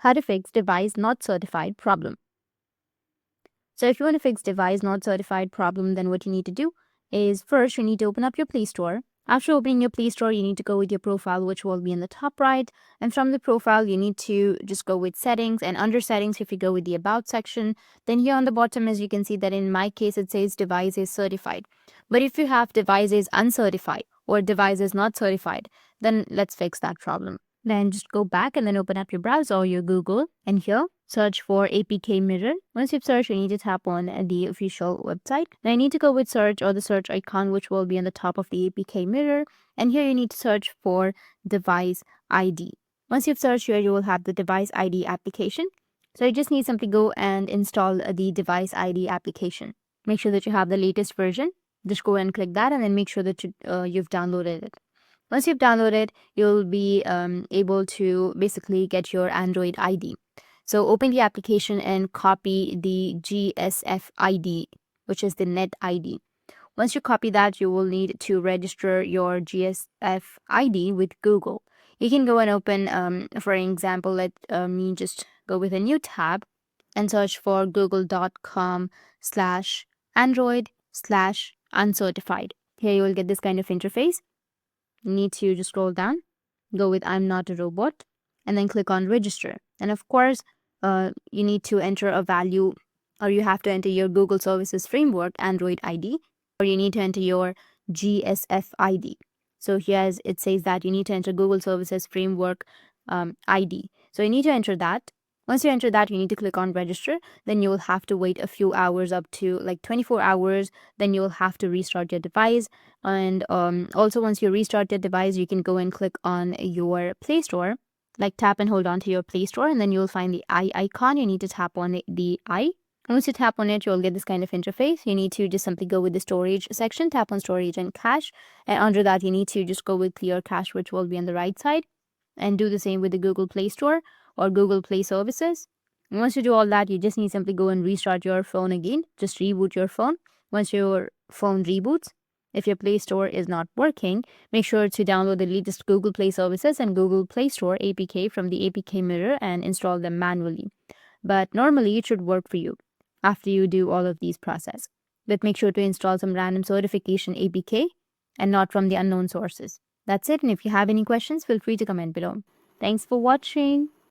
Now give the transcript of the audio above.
how to fix device not certified problem. So if you want to fix device not certified problem, then what you need to do is first you need to open up your Play Store. After opening your Play Store, you need to go with your profile, which will be in the top right. And from the profile, you need to just go with settings, and under settings, if you go with the about section, then here on the bottom, as you can see that in my case, it says device is certified. But if you have device is uncertified or device is not certified, then let's fix that problem. Then just go back and then open up your browser or your Google, and here search for APK Mirror. Once you've searched, you need to tap on the official website. Now you need to go with search or the search icon, which will be on the top of the APK Mirror. And here you need to search for device ID. Once you've searched here, you will have the device ID application. So you just need simply go and install the device ID application. Make sure that you have the latest version. Just go and click that and then make sure that you've downloaded it. Once you've downloaded, you'll be able to basically get your Android ID. So open the application and copy the GSF ID, which is the net ID. Once you copy that, you will need to register your GSF ID with Google. You can go and open, for example, let me just go with a new tab and search for google.com/android/uncertified. Here you will get this kind of interface. You need to just scroll down, go with I'm not a robot, and then click on register. And of course, you need to enter a value, or you have to enter your Google Services Framework Android ID, or you need to enter your GSF ID. So here it says that you need to enter Google Services Framework ID. So you need to enter that. Once you enter that, you need to click on register. Then you will have to wait a few hours, up to like 24 hours. Then you will have to restart your device. And also once you restart your device, you can go and click on your Play Store, like tap and hold on to your Play Store, and then you'll find the I icon. You need to tap on the I. Once you tap on it, you'll get this kind of interface. You need to just simply go with the storage section, tap on storage and cache. And under that, you need to just go with clear cache, which will be on the right side. And do the same with the Google Play Store or Google Play Services. And once you do all that, you just need to simply go and restart your phone again. Just reboot your phone. Once your phone reboots, if your Play Store is not working, make sure to download the latest Google Play Services and Google Play Store APK from the APK Mirror and install them manually. But normally it should work for you after you do all of these processes. But make sure to install some random certification APK and not from the unknown sources. That's it, and if you have any questions, feel free to comment below. Thanks for watching.